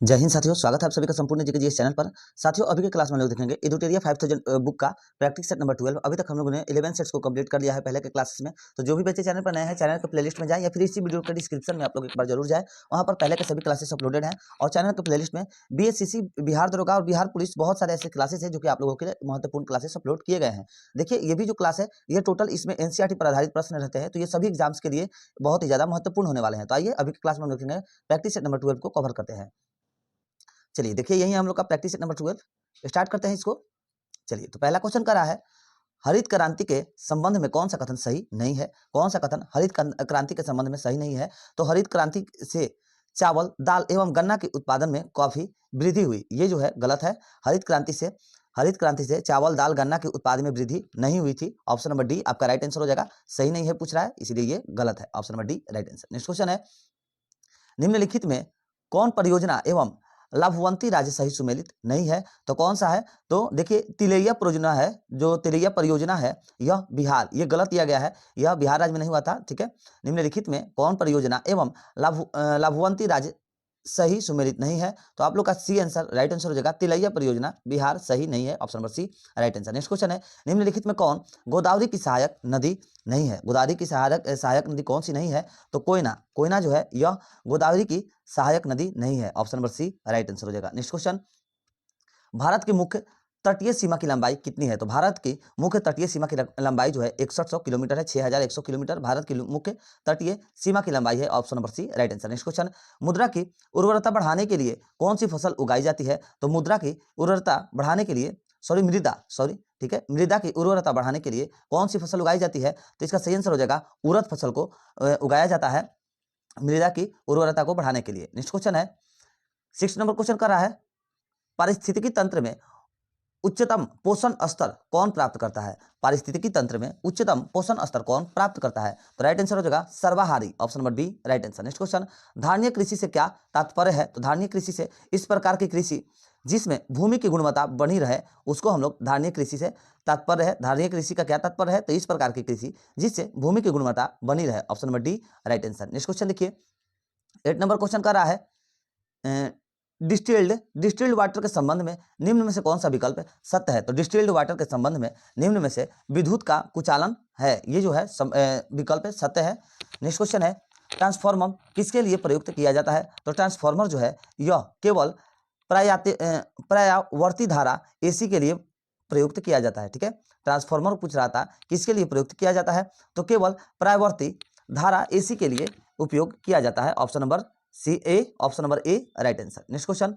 जय हिंद साथियों, स्वागत है आप सभी का संपूर्ण जीके चैनल पर। साथियों, अभी के क्लास में हम लोग देखेंगे एडुटेरिया 5000 बुक का प्रैक्टिस सेट नंबर 12। अभी तक हम लोगों ने 11 सेट्स को कंप्लीट कर लिया है पहले के क्लासेस में। तो जो भी बच्चे चैनल पर नए हैं, चैनल के प्लेलिस्ट में जाएं या फिर इसी वीडियो के डिस्क्रिप्शन में आप लोग एक बार जरूर जाएं। वहां पर पहले के सभी क्लासेस अपलोडेड हैं और चैनल के प्लेलिस्ट में बीएससीसी, बिहार दरोगा और बिहार पुलिस बहुत सारे ऐसे क्लासेस हैं जो कि आप लोगों के लिए महत्वपूर्ण क्लासेस अपलोड किए गए हैं। देखिए, ये भी जो क्लास है ये टोटल इसमें एनसीईआरटी पर आधारित प्रश्न रहते हैं, तो ये सभी एग्जाम्स के लिए बहुत ही ज्यादा महत्वपूर्ण होने वाले हैं। तो आइए अभी के क्लास में हम लोग देखेंगे प्रैक्टिस सेट नंबर 12 को कवर करते हैं। चलिए देखिए, यही हम लोग का प्रैक्टिस सेट नंबर 12 स्टार्ट करते हैं इसको। चलिए, तो पहला क्वेश्चन करा है, हरित क्रांति के संबंध में कौन सा कथन सही नहीं है। कौन सा कथन हरित क्रांति के संबंध में सही नहीं है? तो हरित क्रांति से चावल, दाल एवं गन्ना के उत्पादन में काफी वृद्धि हुई, ये जो है गलत है। हरित क्रांति से चावल, दाल, गन्ना के उत्पादन में वृद्धि नहीं हुई थी। ऑप्शन नंबर डी आपका राइट आंसर हो जाएगा। सही नहीं है पूछ रहा है, इसलिए ये गलत है। Option number D right answer. Next question है, निम्नलिखित में कौन परियोजना एवं लाभवंती राज्य सही सुमेलित नहीं है? तो कौन सा है? तो देखिए, तिलैया परियोजना है, जो तिलैया परियोजना है यह बिहार, ये गलत दिया गया है, यह बिहार राज्य में नहीं हुआ था। ठीक है, निम्नलिखित में कौन परियोजना एवं लाभवंती राज्य सही सुमेलित नहीं है? तो आप लोग का सी आंसर राइट आंसर हो जाएगा। तिलैया परियोजना बिहार सही नहीं है। Option number C right answer. Next question है, निम्नलिखित में कौन गोदावरी की सहायक नदी नहीं है? गोदावरी की सहायक नदी कौन सी नहीं है? तो कोयना जो है यह गोदावरी की सहायक नदी नहीं है। Option number C right answer हो जाएगा। नेक्स्ट क्वेश्चन, भारत की मुख्य तटीय सीमा की लंबाई कितनी है? तो भारत की मुख्य तटीय सीमा की लंबाई जो है 6100 किलोमीटर है, 6100 किलोमीटर भारत की मुख्य तटीय सीमा की लंबाई है। Option number C right answer. Next question, मुद्रा की उर्वरता बढ़ाने के लिए कौन सी फसल उगाई जाती है? तो मुद्रा की उर्वरता बढ़ाने के लिए ठीक है, मृदा की उर्वरता बढ़ाने के लिए कौन सी फसल उगाई जाती है? तो इसका सही आंसर हो जाएगा, उड़द फसल को उगाया जाता है मृदा की उर्वरता को बढ़ाने के लिए। नेक्स्ट क्वेश्चन है, 6 नंबर क्वेश्चन कर रहा है, पारिस्थितिकी तंत्र में उच्चतम पोषण स्तर कौन प्राप्त करता है? पारिस्थितिकी तंत्र में उच्चतम पोषण स्तर कौन प्राप्त करता है? तो राइट आंसर हो जाएगा सर्वाहारी। Option number B right answer. Next question, धारणीय कृषि से क्या तात्पर्य है? तो धारणीय कृषि से इस प्रकार की कृषि जिसमें भूमि की गुणवत्ता बनी रहे, उसको हम लोग धारणीय कृषि से तात्पर्य है। धारणीय कृषि का क्या तात्पर्य है? तो इस प्रकार की कृषि जिससे भूमि की गुणवत्ता बनी रहे। Option number D right answer. Next question देखिए, 8 नंबर क्वेश्चन कर रहा है, डिस्टिल्ड वाटर के संबंध में निम्न में से कौन सा विकल्प सत्य है? तो डिस्टिल्ड वाटर के संबंध में निम्न में से विद्युत का कुचालन है, ये जो है विकल्प सत्य है। नेक्स्ट क्वेश्चन है, ट्रांसफॉर्मर किसके लिए प्रयुक्त किया जाता है? तो ट्रांसफॉर्मर जो है यह केवल पर्यावर्ती धारा एसी के लिए प्रयुक्त किया जाता है। ठीक है, ट्रांसफॉर्मर पूछ रहा था किसके लिए प्रयुक्त किया जाता है? तो केवल पर्यावर्ती धारा एसी के लिए उपयोग किया जाता है। Option number C A, option number A right answer. Next question,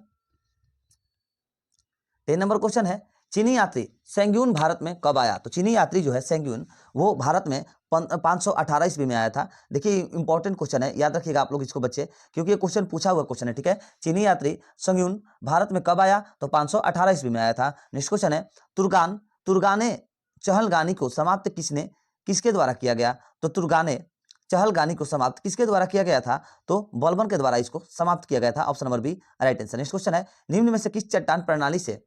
10 number question है, चीनी यात्री सेंग्यून भारत में कब आया? तो चीनी यात्री जो है सेंग्यून, वो भारत में 518 ईस्वी में आया था। देखिए, इंपॉर्टेंट क्वेश्चन है, याद रखिएगा आप लोग इसको बच्चे, क्योंकि ये क्वेश्चन पूछा हुआ क्वेश्चन है। ठीक है, चीनी यात्री सेंग्यून भारत में कब आया? तो 518 ईस्वी में आया था। नेक्स्ट क्वेश्चन है, तुर्गाने चहलगानी को समाप्त किसके द्वारा किया गया? तो तुर्गाने चहलगानी को समाप्त किसके द्वारा किया गया था? तो बलबन के द्वारा इसको समाप्त किया गया था। Option number B right answer. Next question है, निम्न में से किस चट्टान प्रणाली से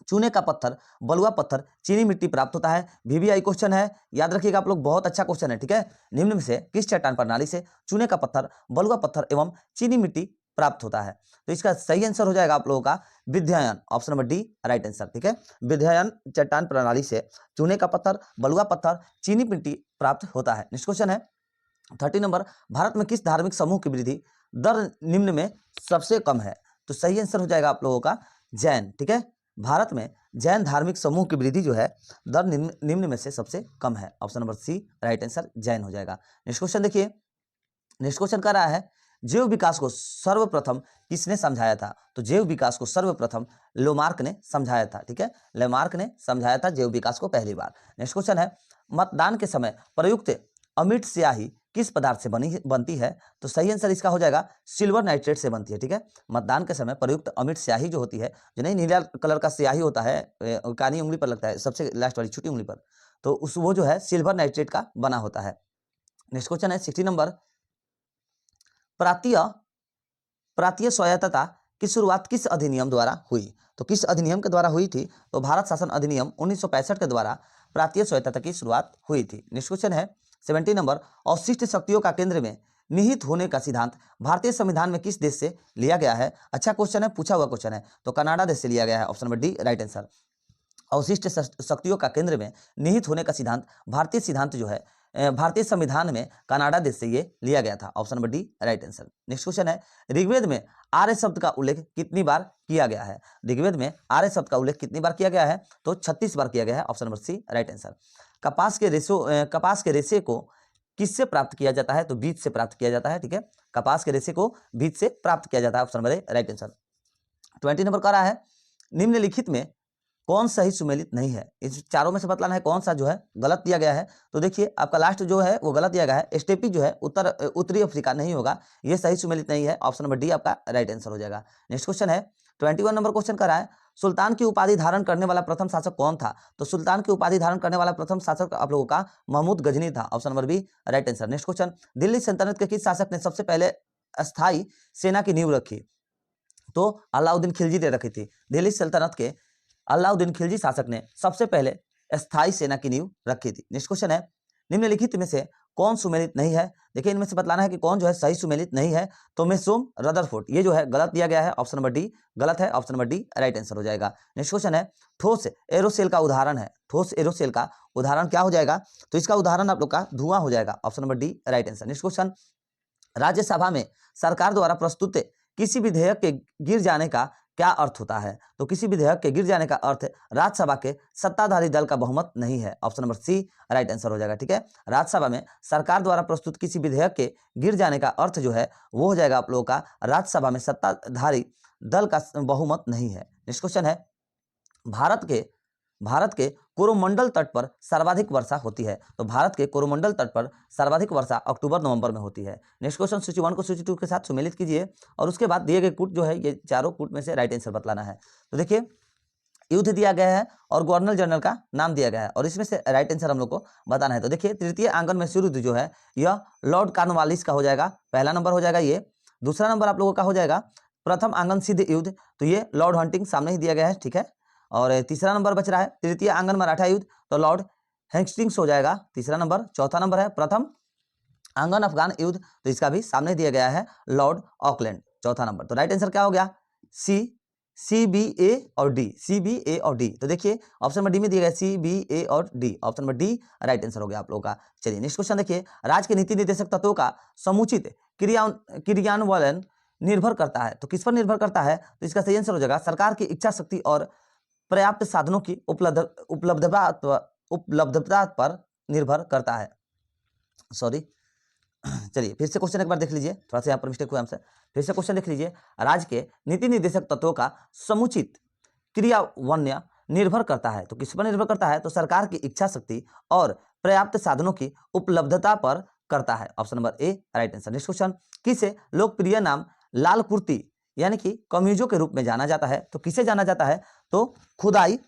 चूने का पत्थर, बलुआ पत्थर, चीनी मिट्टी प्राप्त होता है? वीवीआई क्वेश्चन है, याद रखिएगा आप लोग, बहुत अच्छा क्वेश्चन है। ठीक है, निम्न में से किस चट्टान प्रणाली से चूने का पत्थर, बलुआ पत्थर एवं चीनी मिट्टी प्राप्त होता है? तो इसका सही आंसर हो जाएगा आप लोगों का विध्यायन। Option number D right answer. ठीक है, विध्यायन चट्टान प्रणाली से चूने का पत्थर, बलुआ पत्थर, चीनी मिट्टी प्राप्त होता है। नेक्स्ट क्वेश्चन है, 30 नंबर, भारत में किस धार्मिक समूह की वृद्धि दर निम्न में सबसे कम है? तो सही आंसर हो जाएगा आप लोगों का जैन। ठीक है, भारत में जैन धार्मिक समूह की वृद्धि जो है दर निम्न में से सबसे कम है। Option number C right answer Jain हो जाएगा। नेक्स्ट क्वेश्चन देखिए, नेक्स्ट क्वेश्चन कर रहा है, जैव विकास को सर्वप्रथम किसने समझाया था? तो जैव विकास को सर्वप्रथम लेमार्क ने समझाया था। ठीक है, लेमार्क ने समझाया था जैव विकास को पहली बार। नेक्स्ट क्वेश्चन है, मतदान के समय प्रयुक्त अमिट स्याही किस पदार्थ से बनती है? तो सही आंसर इसका हो जाएगा सिल्वर नाइट्रेट से बनती है। ठीक है, मतदान के समय प्रयुक्त अमिट स्याही जो होती है, जो नहीं नीला कलर का स्याही होता है, कानी उंगली पर लगता है, सबसे लास्ट वाली छोटी उंगली पर, तो वो जो है सिल्वर नाइट्रेट का बना होता है। नेक्स्ट क्वेश्चन है 60 नंबर, प्रांतीय प्रांतीय स्वायत्तता की शुरुआत किस अधिनियम द्वारा हुई? तो किस अधिनियम के द्वारा हुई थी? तो भारत शासन अधिनियम 1965 के द्वारा प्रांतीय स्वायत्तता की शुरुआत हुई थी। नेक्स्ट क्वेश्चन है 70 नंबर, अवशिष्ट शक्तियों का केंद्र में निहित होने का सिद्धांत भारतीय संविधान में किस देश से लिया गया है? अच्छा क्वेश्चन है, पूछा हुआ क्वेश्चन है, तो कनाडा देश से लिया गया है। Option number D right answer. अवशिष्ट शक्तियों का केंद्र में निहित होने का सिद्धांत भारतीय सिद्धांत जो है भारतीय संविधान में कनाडा देश से ये लिया गया था। Option number D right answer. Next question है, ऋग्वेद में आर्य शब्द का उल्लेख कितनी बार किया गया है? ऋग्वेद में आर्य शब्द का उल्लेख कितनी बार किया गया है? तो 36 बार किया गया है। Option number C right answer. कपास के रेशे को किससे प्राप्त किया जाता है? तो बीज से प्राप्त किया जाता है। ठीक है, कपास के रेशे को बीज से प्राप्त किया जाता है। Option number A right answer. 20 number का रहा है, निम्नलिखित में कौन सही सुमेलित नहीं है? इस चारों में से बतलाना है कौन सा जो है गलत दिया गया है। तो देखिए आपका लास्ट जो है वो गलत दिया गया है। स्टेपी जो है उत्तरी अफ्रीका नहीं होगा, ये सही सुमेलित नहीं है। ऑप्शन नंबर डी आपका राइट आंसर हो जाएगा। नेक्स्ट क्वेश्चन है, 21 नंबर क्वेश्चन का रहा है, सुल्तान की उपाधि धारण करने वाला प्रथम शासक कौन था? तो सुल्तान की उपाधि धारण करने वाला प्रथम शासक आप लोगों का महमूद गजनी था। Option number B right answer. Next question, Delhi सल्तनत के किस शासक ने सबसे पहले अस्थायी सेना की नींव रखी? तो अलाउद्दीन खिलजी ने रखी थी। दिल्ली सल्तनत के अलाउद्दीन खिलजी शासक ने सबसे पहले अस्थायी सेना की नींव रखी थी। नेक्स्ट क्वेश्चन है, निम्नलिखित में से कौन सुमेलित नहीं है? देखिए इनमें से बतलाना है कि कौन जो है सही सुमेलित नहीं है। तो मेसोम रदरफोर्ड ये जो है गलत दिया गया है। ऑप्शन नंबर डी गलत है। Option number D right answer हो जाएगा। नेक्स्ट क्वेश्चन है, ठोस एरोसेल का उदाहरण है। ठोस एरोसेल का उदाहरण क्या हो जाएगा? तो इसका उदाहरण आप लोग का धुआं हो जाएगा। Option number D right answer. Next question, Rajya Sabha में सरकार द्वारा प्रस्तुत किसी विधेयक के गिर जाने का क्या अर्थ होता है? तो किसी विधेयक के गिर जाने का अर्थ राज्यसभा के सत्ताधारी दल का बहुमत नहीं है। Option number C right answer हो जाएगा। ठीक है, राज्यसभा में सरकार द्वारा प्रस्तुत किसी विधेयक के गिर जाने का अर्थ जो है वो हो जाएगा आप लोगों का राज्यसभा में सत्ताधारी दल का बहुमत नहीं है। नेक्स्ट क्वेश्चन है, भारत के कोरोमंडल तट पर सर्वाधिक वर्षा होती है। तो भारत के कोरोमंडल तट पर सर्वाधिक वर्षा अक्टूबर नवंबर में होती है। नेक्स्ट क्वेश्चन, सूची 1 को सूची 2 के साथ सुमेलित कीजिए और उसके बाद दिए गए पुट जो है ये चारों पुट में से राइट आंसर बतलाना है। तो देखिए युद्ध दिया गया है और गवर्नर जनरल का नाम दिया गया है और इसमें से राइट आंसर हम लोग को बताना है। तो देखिए तृतीय आंगन में शुरू जो है यह लॉर्ड कॉर्नवालिस का हो जाएगा, पहला नंबर हो जाएगा ये। दूसरा नंबर आप लोगों का हो जाएगा प्रथम आंगन सिद्ध युद्ध, तो ये लॉर्ड हंटिंग सामने ही दिया गया है। ठीक है, और तीसरा नंबर बच रहा है तृतीय आंगन मराठा युद्ध, तो लॉर्ड हेस्टिंग्स हो जाएगा तीसरा नंबर। चौथा नंबर है प्रथम आंगन अफगान युद्ध, तो इसका भी सामने दिया गया है लॉर्ड ऑकलैंड, चौथा नंबर। तो राइट आंसर क्या हो गया? सी बी ए और डी, सी बी ए और डी। तो देखिए ऑप्शन नंबर डी में दिया गया सी बी ए और D. Option number D right answer हो गया आप लोगों का। चलिए नेक्स्ट क्वेश्चन देखिए, राज्य के नीति निर्देशक तत्वों का समुचित क्रियान्वयन निर्भर करता है। तो किस पर निर्भर करता है? तो इसका सही आंसर हो जाएगा सरकार की इच्छा शक्ति और पर्याप्त साधनों की उपलब्धता पर निर्भर करता है। सॉरी, चलिए फिर से क्वेश्चन एक बार देख लीजिए, थोड़ा सा यहाँ पर मिस्टेक हुआ हमसे। फिर से क्वेश्चन देख लीजिए, राज्य के नीति निर्देशक तत्वों का समुचित क्रियान्वयन निर्भर करता है। तो किस पर निर्भर करता है? तो सरकार की इच्छा शक्ति और पर्याप्त साधनों की उपलब्धता पर करता है। Option number A right answer. Next question, किसे लोकप्रिय नाम लाल कुर्ती यानी कि कमीजों के रूप में जाना जाता है? तो किसे जाना जाता है? तो खुदाई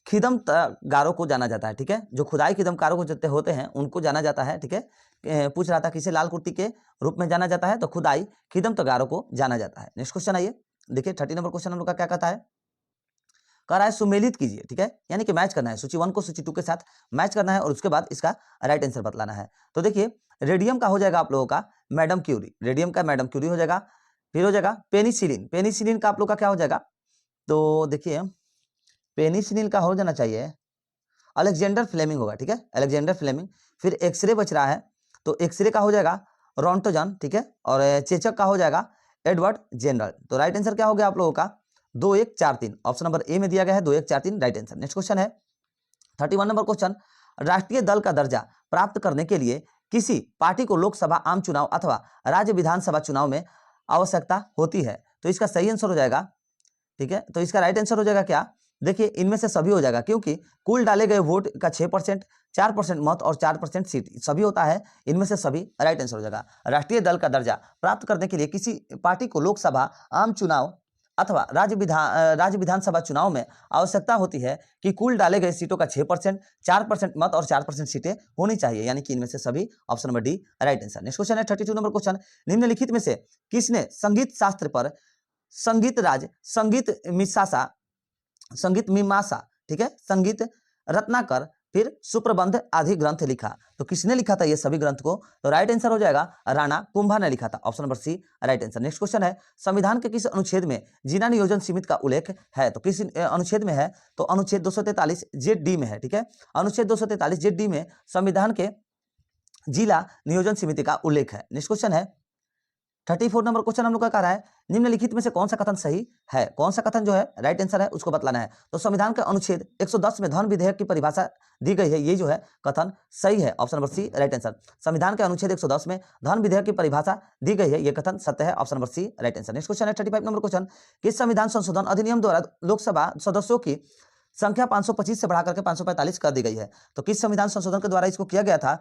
खिदमतगारों को जाना जाता है। ठीक है, जो खुदाई खिदमतगारों को जितने होते हैं उनको जाना जाता है। ठीक है, पूछ रहा था किसे लाल कुर्ती के रूप में जाना जाता है? तो खुदाई खिदमतगारों को जाना जाता है। नेक्स्ट क्वेश्चन आइए देखिए, 30 नंबर क्वेश्चन हम लोग का क्या कहता है? कह रहा है सुमेलित कीजिए। ठीक है, यानी कि मैच करना है, सूची 1 को सूची 2 के साथ मैच करना है और उसके बाद इसका राइट आंसर बतलाना है। तो देखिए रेडियम का हो जाएगा आप लोगों का मैडम क्यूरी, रेडियम का मैडम क्यूरी हो जाएगा। फिर हो जाएगा पेनिसिलिन, पेनिसिलिन का आप लोग का क्या हो जाएगा? तो देखिए पेनिसिलिन का हो जाना चाहिए अलेक्जेंडर फ्लेमिंग होगा। ठीक है, अलेक्जेंडर फ्लेमिंग। फिर एक्सरे बच रहा है, तो एक्सरे का हो जाएगा रोंटोजन। ठीक है, और चेचक का हो जाएगा एडवर्ड जनरल। तो राइट आंसर क्या हो गया आप लोगों का? 2 1 4 3। ऑप्शन नंबर ए में दिया गया है 2 1 4 3 राइट आंसर। नेक्स्ट क्वेश्चन है 31 नंबर क्वेश्चन, राष्ट्रीय दल का दर्जा प्राप्त करने के लिए किसी पार्टी को लोकसभा आम चुनाव अथवा राज्य विधानसभा चुनाव में आवश्यकता होती है? तो इसका सही आंसर हो जाएगा, ठीक है, तो इसका राइट आंसर हो जाएगा क्या? देखिए इनमें से सभी हो जाएगा, क्योंकि कुल डाले गए वोट का 6%, 4% मत और 4% सीट सभी होता है, इनमें से सभी राइट आंसर हो जाएगा। राष्ट्रीय दल का दर्जा प्राप्त करने के लिए किसी पार्टी को लोकसभा आम चुनाव अथवा राज्य विधानसभा चुनाव में आवश्यकता होती है कि कुल डाले गए सीटों का 6%, 4% मत और 4% सीटें होनी चाहिए, यानी कि इनमें से सभी option number D right answer. Next question है 32 नंबर क्वेश्चन, निम्नलिखित में से किसने संगीत शास्त्र पर संगीत मीमांसा, ठीक है, संगीत रत्नाकर फिर सुप्रबंध आदि ग्रंथ लिखा। तो किसने लिखा था ये सभी ग्रंथ को? तो राइट आंसर हो जाएगा राणा कुंभा ने लिखा था। Option number C right answer. Next question है, संविधान के किस अनुच्छेद में जिला नियोजन सीमित का उल्लेख है? तो किस अनुच्छेद में है? तो अनुच्छेद 243 जेड डी में है। ठीक है, अनुच्छेद 243 जेड डी में संविधान के जिला नियोजन समिति का उल्लेख है। नेक्स्ट क्वेश्चन है 34 नंबर क्वेश्चन हम लोग का कह रहा है, निम्नलिखित में से कौन सा कथन सही है? कौन सा कथन जो है राइट आंसर है उसको बतलाना है। तो संविधान के अनुच्छेद 110 में धन विधेयक की परिभाषा दी गई है, ये जो है कथन सही है। Option number C right answer. संविधान के अनुच्छेद 110 में धन विधेयक की परिभाषा दी गई है, ये कथन सत्य है। Option number C right answer. Next question है 35 नंबर क्वेश्चन, किस संविधान संशोधन अधिनियम द्वारा लोकसभा सदस्यों की संख्या 525 से बढ़ाकर के 545 कर दी गई है? तो किस संविधान संशोधन के द्वारा इसको किया गया था?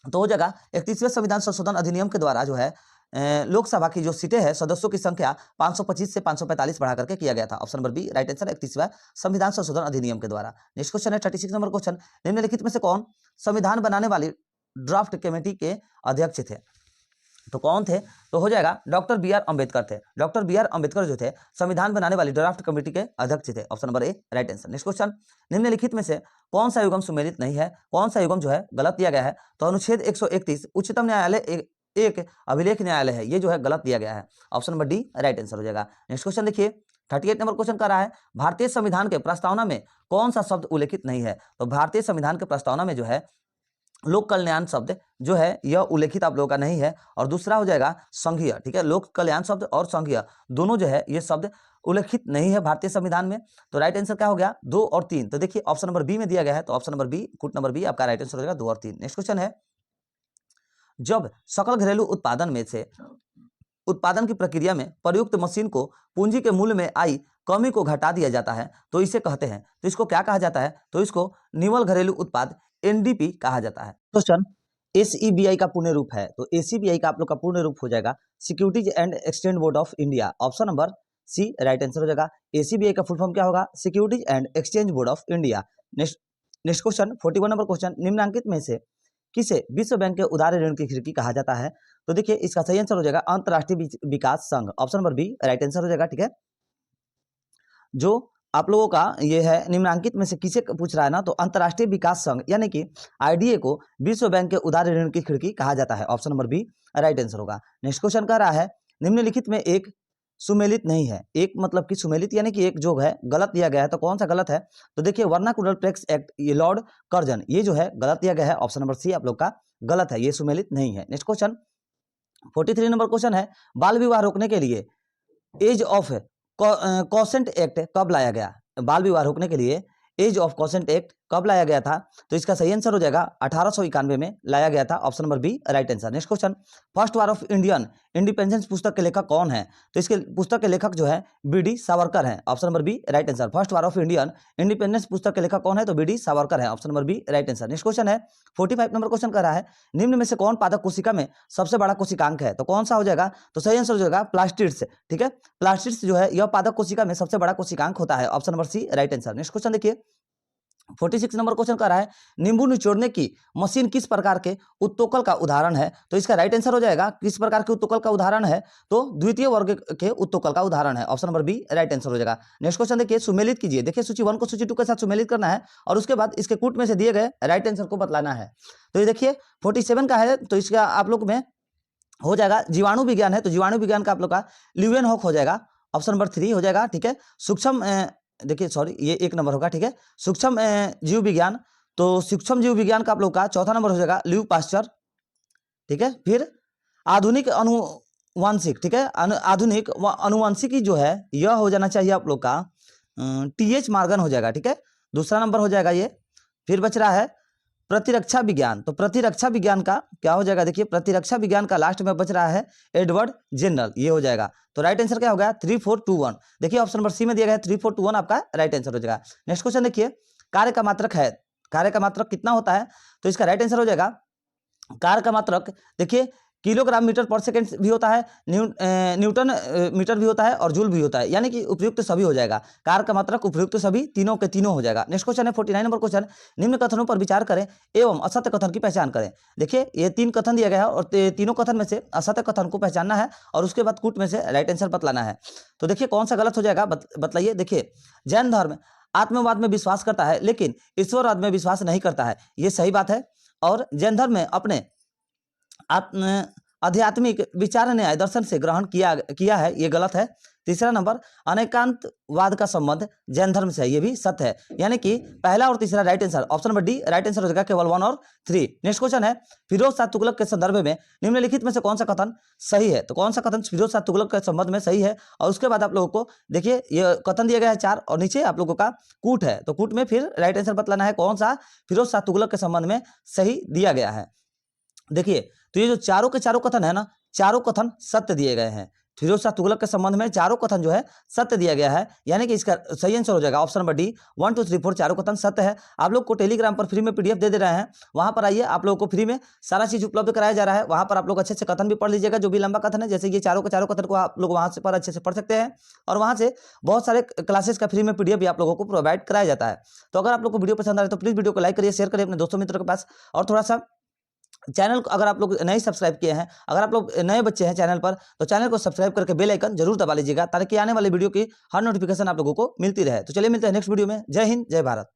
तो हो जाएगा 31वें संविधान संशोधन अधिनियम के द्वारा जो है लोकसभा की जो सीटें हैं सदस्यों की संख्या 525 से 545 बढ़ा करके किया गया था। Option number B right answer, 31वां संविधान संशोधन अधिनियम के द्वारा। नेक्स्ट क्वेश्चन है 36 नंबर क्वेश्चन, निम्नलिखित में से कौन संविधान बनाने वाली ड्राफ्ट कमेटी के अध्यक्ष थे? तो कौन थे? तो हो जाएगा डॉक्टर बी आर अम्बेडकर थे। डॉक्टर बी आर अम्बेडकर जो थे संविधान बनाने वाली ड्राफ्ट कमेटी के अध्यक्ष थे। Option number A right answer. Next question, निम्नलिखित में से कौन सा युग्म सुमेलित नहीं है? कौन सा युग्म जो है गलत दिया गया है? तो अनुच्छेद 131 उच्चतम न्यायालय एक अभिलेख न्यायालय है, ये जो है गलत दिया गया है। Option number D right answer हो जाएगा। नेक्स्ट क्वेश्चन देखिए 38 नंबर क्वेश्चन कर रहा है, भारतीय संविधान के प्रस्तावना में कौन सा शब्द उल्लेखित नहीं है? तो भारतीय संविधान के प्रस्तावना में जो है लोक कल्याण शब्द जो है यह उल्लेखित आप लोगों का नहीं है। और दूसरा हो जाएगा संघीय। ठीक है, लोक कल्याण शब्द और संघीय दोनों जो है ये शब्द उल्लेखित नहीं है भारतीय संविधान में। तो राइट आंसर क्या हो गया? 2 और 3। तो देखिए ऑप्शन नंबर बी में दिया गया है, तो ऑप्शन नंबर बी कूट नंबर बी आपका राइट आंसर हो जाएगा 2 और 3। नेक्स्ट क्वेश्चन है, जब सकल घरेलू उत्पादन में से उत्पादन की प्रक्रिया में प्रयुक्त मशीन को पूंजी के मूल्य में आई कमी को घटा दिया जाता है तो इसे कहते हैं, तो इसको क्या कहा जाता है? तो इसको निवल घरेलू उत्पाद एनडीपी कहा जाता है। क्वेश्चन एसईबीआई का पूर्ण रूप है? तो एसईबीआई का आप लोग का पूर्ण रूप हो जाएगा securities and exchange board of India. Option number C right answer हो जाएगा। एसईबीआई का फुल फॉर्म क्या होगा? Securities and exchange board of India. Next question 41 number question, निम्नलिखित में से किसे विश्व बैंक के उदार ऋण की खिड़की कहा जाता है? तो देखिए इसका सही आंसर हो जाएगा अंतरराष्ट्रीय विकास संघ। Option number B right answer हो जाएगा। ठीक है, जो आप लोगों का ये है निम्नलिखित में से किसे पूछ रहा है ना, तो अंतरराष्ट्रीय विकास संघ यानी कि आईडीए को विश्व बैंक के उदार ऋण की खिड़की कहा जाता है। Option number B right answer होगा। नेक्स्ट क्वेश्चन कह रहा है, निम्नलिखित में एक सुमेलित नहीं है। एक मतलब कि सुमेलित यानी कि एक जो है गलत दिया गया है, तो कौन सा गलत है? तो देखिए वर्नाकुलर टैक्स एक्ट, ये लॉर्ड कर्जन, ये जो है गलत दिया गया है। ऑप्शन नंबर सी आप लोग का गलत है, ये सुमेलित नहीं है। नेक्स्ट क्वेश्चन 43 नंबर क्वेश्चन है, बाल विवाह रोकने के लिए एज ऑफ कॉसेंट एक्ट कब लाया गया? बाल विवाह रोकने के लिए एज ऑफ कॉसेंट एक्ट कब लाया गया था? तो इसका सही आंसर हो जाएगा 1891 में लाया गया था। Option number B right answer. Next question, first war of Indian independence पुस्तक के लेखक कौन है? तो इसके पुस्तक के लेखक जो है बीडी सावरकर हैं। Option number B right answer. First war of Indian independence पुस्तक के लेखक कौन है? तो बीडी सावरकर है। Option number B right answer. Next question है 45 नंबर क्वेश्चन कर रहा है, निम्न में से कौन पादप कोशिका में सबसे बड़ा कोशिकांक है? तो कौन सा हो जाएगा? तो सही आंसर हो जाएगा प्लास्टिड्स। ठीक है, प्लास्टिड्स जो है यह पादप कोशिका में सबसे बड़ा कोशिकांक होता है। Option number C right answer. Next question देखिए 46 नंबर क्वेश्चन कर रहा है, नींबू निचोड़ने की मशीन किस प्रकार के उत्तोलन का उदाहरण है? तो इसका राइट आंसर हो जाएगा किस प्रकार के उत्तोलन का उदाहरण है? तो द्वितीय वर्ग के उत्तोलन का उदाहरण है। Option number B right answer हो जाएगा। नेक्स्ट क्वेश्चन देखिए सुमेलित कीजिए। देखिए सूची 1 को सूची 2 के साथ सुमेलित करना है और उसके बाद इसके कूट में से दिए गए राइट आंसर को बतलाना है। तो ये देखिए 47 का है, तो इसका आप लोग में हो जाएगा जीवाणु विज्ञान है, तो जीवाणु विज्ञान का आप लोग का ल्यूवेनहॉक हो जाएगा। ऑप्शन नंबर 3 हो जाएगा। ठीक है, सूक्ष्म देखिए सॉरी ये 1 नंबर होगा। ठीक है, सूक्ष्म जीव विज्ञान, तो सूक्ष्म जीव विज्ञान का आप लोग का चौथा नंबर हो जाएगा ल्यू पास्चर। ठीक है, फिर आधुनिक अनुवांशिक, ठीक है, आधुनिक अनुवांशिकी जो है यह हो जाना चाहिए आप लोग का टीएच मॉर्गन हो जाएगा। ठीक है, दूसरा नंबर हो जाएगा ये। फिर बच रहा है प्रतिरक्षा विज्ञान, तो प्रतिरक्षा विज्ञान का क्या हो जाएगा? देखिए प्रतिरक्षा विज्ञान का लास्ट में बच रहा है एडवर्ड जनरल, ये हो जाएगा। तो राइट आंसर क्या हो गया? 3 4 2 1। देखिए ऑप्शन नंबर सी में दिया गया है 3 4 2 1 आपका राइट आंसर हो जाएगा। नेक्स्ट क्वेश्चन देखिए, कार्य का मात्रक है, कार्य का मात्रक कितना होता है? तो इसका राइट आंसर हो जाएगा कार्य का मात्रक देखिए किलोग्राम मीटर पर सेकंड भी होता है, न्यूटन मीटर भी होता है और जूल भी होता है, यानी कि उपयुक्त सभी हो जाएगा। कार्य का मात्रक उपयुक्त सभी तीनों के तीनों हो जाएगा। नेक्स्ट क्वेश्चन है 49 नंबर क्वेश्चन, निम्न कथनों पर विचार करें एवं असत्य कथन की पहचान करें। देखिए ये 3 कथन दिया गया है और तीनों कथन में से असत्य कथन को पहचानना है और उसके बाद कूट में से राइट आंसर बतलाना है। तो देखिए कौन सा गलत हो जाएगा बतलाइए। देखिए जैन धर्म आत्मवाद में विश्वास करता है लेकिन ईश्वरवाद में विश्वास नहीं करता है, ये सही बात है। और जैन धर्म में अपने आत्म आध्यात्मिक विचार न्याय दर्शन से ग्रहण किया है, ये गलत है। तीसरा नंबर, अनेकांतवाद का संबंध जैन धर्म से है, ये भी सत्य है। यानी कि पहला और तीसरा right answer, option number D right answer हो जाएगा, केवल 1 और 3। नेक्स्ट क्वेश्चन है, फिरोज शाह तुगलक के संदर्भ में निम्नलिखित में से कौन सा कथन सही है? तो कौन सा कथन फिरोज शाह तुगलक के संबंध में सही है? और उसके बाद आप लोगों को देखिए ये कथन दिया गया है 4 और नीचे आप लोगों का कूट है, तो कूट में फिर राइट आंसर बतलाना है कौन सा फिरोज शाह तुगलक के संबंध में सही दिया गया है। देखिए तो ये जो चारों के चारों कथन है ना, चारों कथन सत्य दिए गए हैं। फिरोज शाह तुगलक के संबंध में चारों कथन जो है सत्य दिया गया है, यानी कि इसका सही आंसर हो जाएगा ऑप्शन नंबर डी, 1 2 3 4 चारों कथन सत्य है। आप लोग को टेलीग्राम पर फ्री में पीडीएफ दे रहे हैं, वहां पर आइए, आप लोगों को फ्री में सारा चीज उपलब्ध कराया जा रहा है। वहां पर आप लोग अच्छे से कथन भी पढ़ लीजिएगा, जो भी लंबा कथन है, जैसे ये चारों के चारों कथन को आप लोग वहां से पर अच्छे से पढ़ सकते हैं। और वहां से बहुत सारे क्लासेस का फ्री में पीडीएफ भी आप लोगों को प्रोवाइड कराया जाता है। तो अगर आप लोग को वीडियो पसंद आ रहा है तो प्लीज वीडियो को लाइक करिए, शेयर करिए अपने दोस्तों मित्रों के पास। और थोड़ा सा चैनल को अगर आप लोग नहीं सब्सक्राइब किए हैं, अगर आप लोग नए बच्चे हैं चैनल पर, तो चैनल को सब्सक्राइब करके बेल आइकन जरूर दबा लीजिएगा, ताकि आने वाले वीडियो की हर नोटिफिकेशन आप लोगों को मिलती रहे। तो चलिए मिलते हैं नेक्स्ट वीडियो में। जय हिंद, जय भारत।